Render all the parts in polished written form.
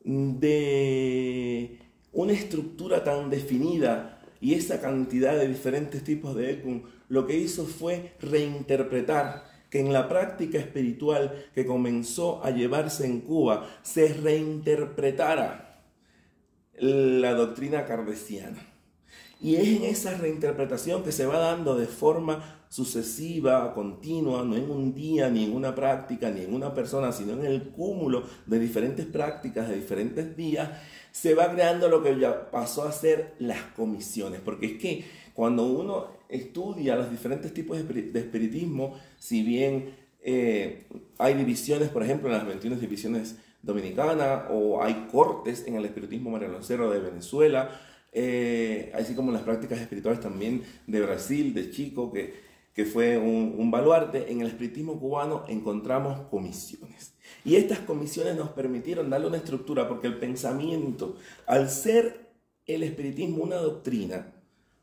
de una estructura tan definida y esa cantidad de diferentes tipos de ECUM, lo que hizo fue reinterpretar que en la práctica espiritual que comenzó a llevarse en Cuba se reinterpretara la doctrina kardeciana. Y es en esa reinterpretación que se va dando de forma sucesiva, continua, no en un día, ni en una práctica, ni en una persona, sino en el cúmulo de diferentes prácticas, de diferentes días, se va creando lo que ya pasó a ser las comisiones. Porque es que cuando uno estudia los diferentes tipos de espiritismo, si bien hay divisiones, por ejemplo, en las 21 divisiones dominicanas, o hay cortes en el espiritismo marialoncero de Venezuela, así como en las prácticas espirituales también de Brasil, de Chico, que fue un baluarte, en el espiritismo cubano encontramos comisiones. Y estas comisiones nos permitieron darle una estructura, porque el pensamiento, al ser el espiritismo una doctrina,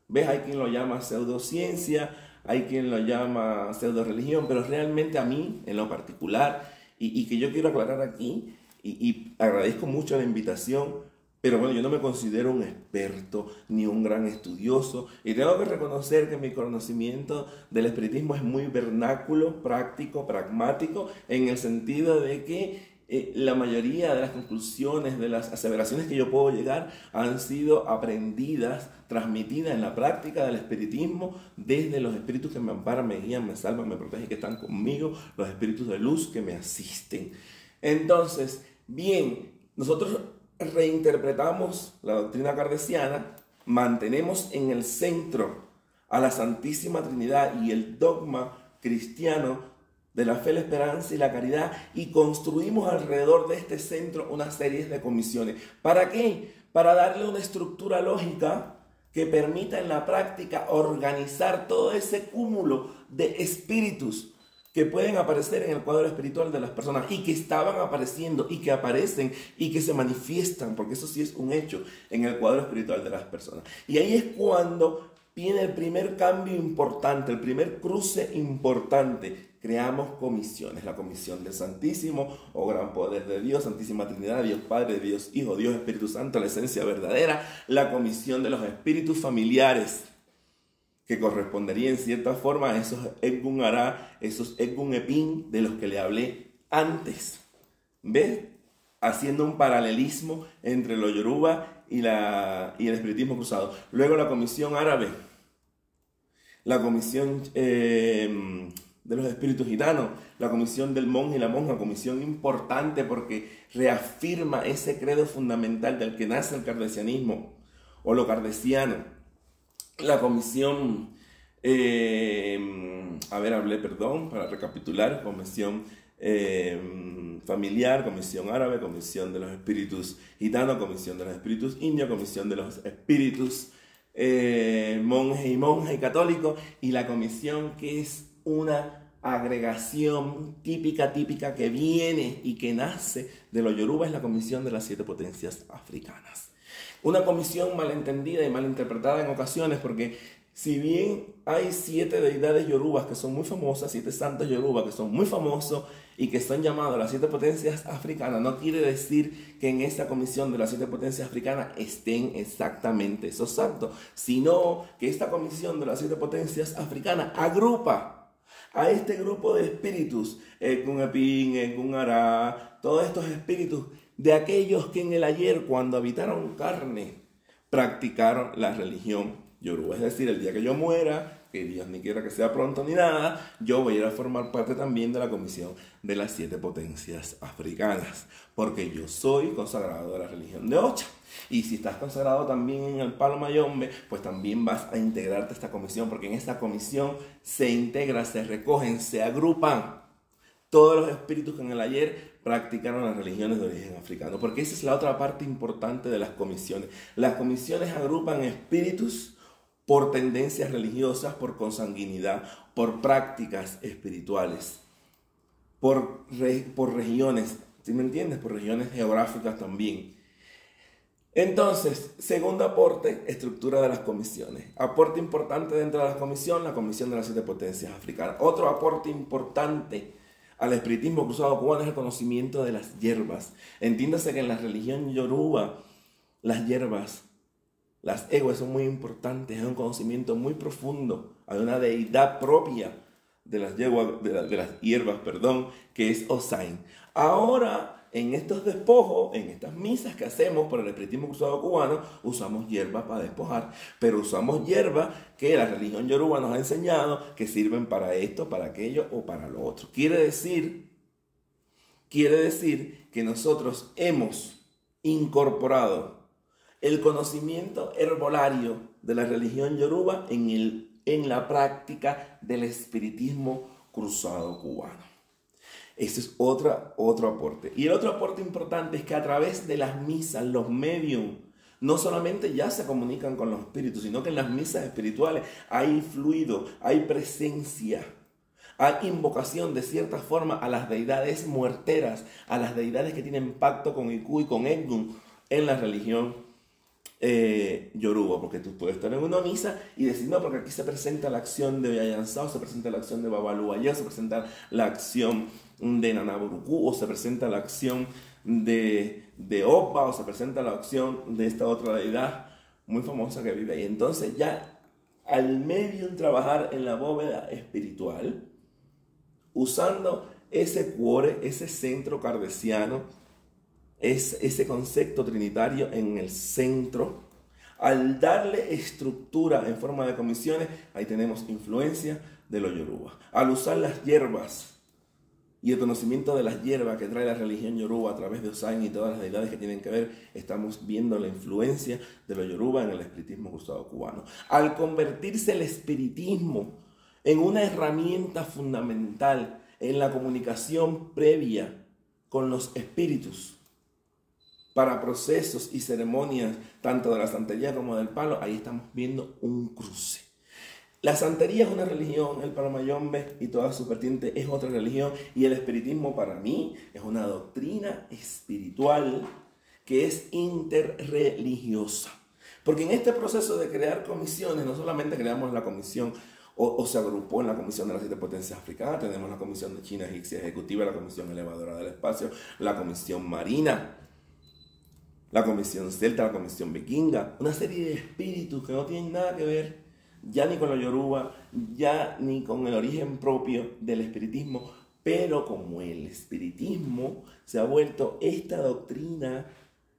¿ves? Hay quien lo llama pseudociencia, hay quien lo llama pseudo religión, pero realmente a mí, en lo particular, y que yo quiero aclarar aquí, y agradezco mucho la invitación, pero bueno, yo no me considero un experto ni un gran estudioso, y tengo que reconocer que mi conocimiento del espiritismo es muy vernáculo, práctico, pragmático, en el sentido de que la mayoría de las conclusiones, de las aseveraciones que yo puedo llegar han sido aprendidas, transmitidas en la práctica del espiritismo desde los espíritus que me amparan, me guían, me salvan, me protegen, que están conmigo, los espíritus de luz que me asisten. Entonces, bien, nosotros reinterpretamos la doctrina kardeciana, mantenemos en el centro a la Santísima Trinidad y el dogma cristiano de la fe, la esperanza y la caridad, y construimos alrededor de este centro una serie de comisiones. ¿Para qué? Para darle una estructura lógica que permita en la práctica organizar todo ese cúmulo de espíritus que pueden aparecer en el cuadro espiritual de las personas, y que estaban apareciendo, y que aparecen, y que se manifiestan, porque eso sí es un hecho en el cuadro espiritual de las personas. Y ahí es cuando viene el primer cambio importante, el primer cruce importante. Creamos comisiones: la comisión del Santísimo o Gran Poder de Dios, Santísima Trinidad, Dios Padre, Dios Hijo, Dios Espíritu Santo, la esencia verdadera; la comisión de los espíritus familiares, que correspondería en cierta forma a esos Egun Ara, esos Egun Epin de los que le hablé antes. ¿Ves? Haciendo un paralelismo entre lo Yoruba y el espiritismo cruzado. Luego la comisión árabe, la comisión de los espíritus gitanos, la comisión del monje y la monja, comisión importante porque reafirma ese credo fundamental del que nace el kardecianismo o lo kardeciano. La comisión, para recapitular: comisión familiar, comisión árabe, comisión de los espíritus gitanos, comisión de los espíritus indios, comisión de los espíritus monje y monja y católico, y la comisión que es una agregación típica que viene y que nace de los Yoruba, es la comisión de las 7 potencias africanas. Una comisión malentendida y malinterpretada en ocasiones, porque si bien hay 7 deidades yorubas que son muy famosas, 7 santos yorubas que son muy famosos y que son llamados las 7 potencias africanas, no quiere decir que en esa comisión de las 7 potencias africanas estén exactamente esos santos, sino que esta comisión de las 7 potencias africanas agrupa a este grupo de espíritus, Egun Epin, Egun Ara, todos estos espíritus de aquellos que en el ayer, cuando habitaron carne, practicaron la religión yoruba. Es decir, el día que yo muera, que Dios ni quiera que sea pronto ni nada, yo voy a ir a formar parte también de la comisión de las 7 potencias africanas, porque yo soy consagrado de la religión de Ocha. Y si estás consagrado también en el Palo Mayombe, pues también vas a integrarte a esta comisión, porque en esta comisión se integra, se recogen, se agrupan todos los espíritus que en el ayer practicaron las religiones de origen africano, porque esa es la otra parte importante de las comisiones. Las comisiones agrupan espíritus por tendencias religiosas, por consanguinidad, por prácticas espirituales, por regiones, ¿sí me entiendes? Por regiones geográficas también. Entonces, segundo aporte: estructura de las comisiones. Aporte importante dentro de la comisión de las 7 potencias africanas. Otro aporte importante al espiritismo cruzado cubano es el conocimiento de las hierbas. Entiéndase que en la religión yoruba, las hierbas, las eguas son muy importantes, es un conocimiento muy profundo. Hay una deidad propia de las hierbas, que es Osain. Ahora, en estos despojos, en estas misas que hacemos por el espiritismo cruzado cubano, usamos hierbas para despojar, pero usamos hierbas que la religión yoruba nos ha enseñado que sirven para esto, para aquello o para lo otro. Quiere decir que nosotros hemos incorporado el conocimiento herbolario de la religión yoruba en la práctica del espiritismo cruzado cubano. Ese es otro aporte. Y el otro aporte importante es que a través de las misas, los medium, no solamente ya se comunican con los espíritus, sino que en las misas espirituales hay fluido, hay presencia, hay invocación de cierta forma a las deidades muerteras, a las deidades que tienen pacto con Iku y con Egun en la religión yoruba, porque tú puedes estar en una misa y decir, no, porque aquí se presenta la acción de Oyayansao, se presenta la acción de Babaluaya, se presenta la acción de Nanaburuku, o se presenta la acción de Opa, o se presenta la acción de esta otra deidad muy famosa que vive ahí. Entonces ya al medium trabajar en la bóveda espiritual, usando ese cuore, ese centro kardeciano, es ese concepto trinitario en el centro. Al darle estructura en forma de comisiones, ahí tenemos influencia de los yoruba. Al usar las hierbas y el conocimiento de las hierbas que trae la religión yoruba a través de Osain y todas las deidades que tienen que ver, estamos viendo la influencia de los yoruba en el espiritismo cruzado cubano. Al convertirse el espiritismo en una herramienta fundamental en la comunicación previa con los espíritus, para procesos y ceremonias tanto de la santería como del palo, ahí estamos viendo un cruce. La santería es una religión, el palo mayombe y toda su vertiente es otra religión, y el espiritismo para mí es una doctrina espiritual que es interreligiosa. Porque en este proceso de crear comisiones, no solamente creamos la comisión o se agrupó en la Comisión de las 7 Potencias Africanas, tenemos la Comisión de China Egipcia Ejecutiva, la Comisión Elevadora del Espacio, la Comisión Marina, la Comisión Celta, la Comisión Vikinga, una serie de espíritus que no tienen nada que ver ya ni con los yoruba, ya ni con el origen propio del espiritismo, pero como el espiritismo se ha vuelto esta doctrina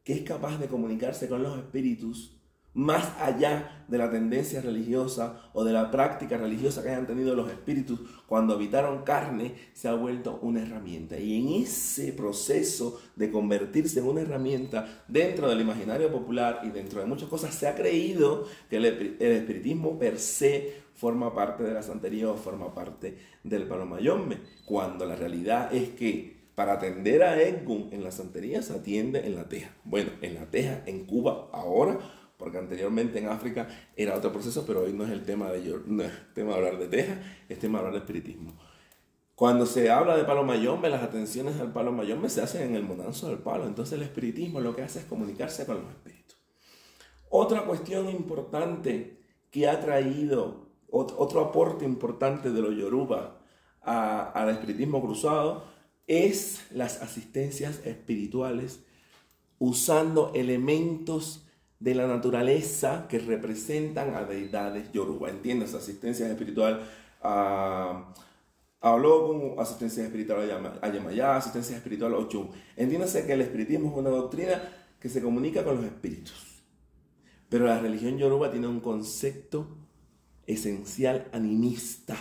que es capaz de comunicarse con los espíritus más allá de la tendencia religiosa o de la práctica religiosa que hayan tenido los espíritus cuando habitaron carne, se ha vuelto una herramienta. Y en ese proceso de convertirse en una herramienta dentro del imaginario popular y dentro de muchas cosas, se ha creído que el espiritismo per se forma parte de la santería o forma parte del palo mayombe, cuando la realidad es que para atender a Egun en la santería se atiende en la teja. Bueno, en la teja, en Cuba, ahora, porque anteriormente en África era otro proceso, pero hoy no es el tema no es tema de hablar de teja, es tema de hablar de espiritismo. Cuando se habla de palo mayombe, las atenciones al palo mayombe se hacen en el monanzo del palo. Entonces el espiritismo lo que hace es comunicarse con los espíritus. Otra cuestión importante que ha traído, otro aporte importante de los yoruba al espiritismo cruzado, es las asistencias espirituales usando elementos de la naturaleza que representan a deidades yoruba. Entiendes, asistencia espiritual a Ologun, asistencia espiritual a Yemayá, asistencia espiritual a Ochun. Entiéndase que el espiritismo es una doctrina que se comunica con los espíritus. Pero la religión yoruba tiene un concepto esencial animista.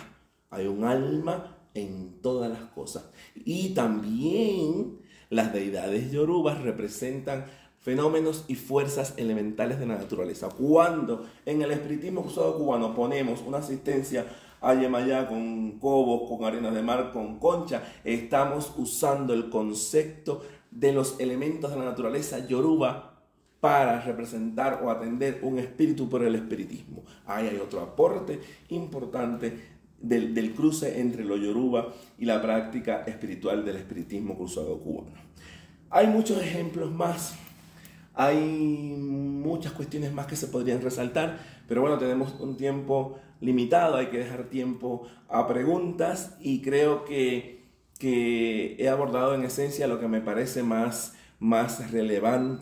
Hay un alma en todas las cosas. Y también las deidades yorubas representan fenómenos y fuerzas elementales de la naturaleza. Cuando en el espiritismo cruzado cubano ponemos una asistencia a Yemayá con cobos, con arenas de mar, con concha, estamos usando el concepto de los elementos de la naturaleza yoruba para representar o atender un espíritu por el espiritismo. Ahí hay otro aporte importante del cruce entre lo yoruba y la práctica espiritual del espiritismo cruzado cubano. Hay muchos ejemplos más. Hay muchas cuestiones más que se podrían resaltar, pero bueno, tenemos un tiempo limitado, hay que dejar tiempo a preguntas y creo que que he abordado en esencia lo que me parece más relevante